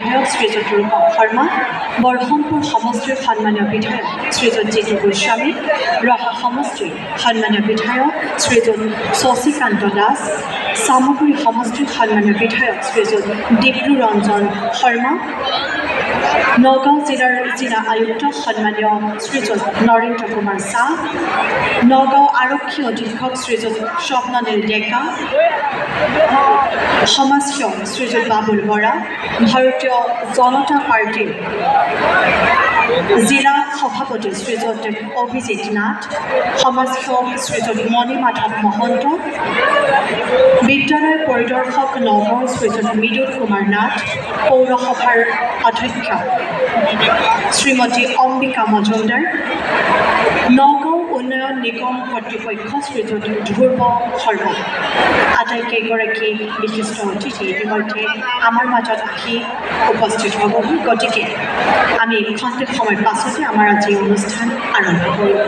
বিধায়ক শ্ৰীযুত ৰূপক শৰ্মা, বৰহমপুৰ সমষ্টিৰ সন্মানীয় বিধায়ক শ্ৰীযুত জিতু গোস্বামী, ৰহা সমষ্টিৰ সন্মানীয় বিধায়ক শ্ৰীযুত শশীকান্ত দাস, চামগুৰি সমষ্টিৰ সন্মানীয় বিধায়ক শ্ৰীযুত ডিব্ৰু ৰঞ্জন শৰ্মা, নগাঁও জিলাৰ জিলা আয়ুক্ত সন্মানীয় শ্ৰীযুত নৰেন্দ্ৰ কুমাৰ শ্বাহ, নগাঁও আৰক্ষী অধীক্ষক শ্ৰীযুত স্বপ্ননীল ডেকা, সমাজসেৱক শ্ৰীযুত বাবুল বৰা, ভাৰতীয় জনতা পাৰ্টীৰ জিলা সভাপতি শ্ৰীযুত অভিজিত নাথ, সমাজসেৱক শ্ৰীযুত মণিমাধৱ মহন্ত, বিদ্যালয় পৰিদৰ্শক নগাঁও শ্ৰীযুত মৃদুল কুমাৰ নাথ, পৌৰসভাৰ অধ্যক্ষ শ্ৰীমতী অম্বিকা মজুমদাৰ, নগাঁও উন্নয়ন নিগম কৰ্তৃপক্ষ শ্ৰীযুত ধ্ৰুৱ শৰ্মা আটাইকেইগৰাকী বিশিষ্ট অতিথি ইতিমধ্যে আমাৰ মাজত আহি উপস্থিত হ'বহি। গতিকে আমি খন্তেক সময় পাছতে আমাৰ আজি অনুষ্ঠান আৰম্ভ কৰিম।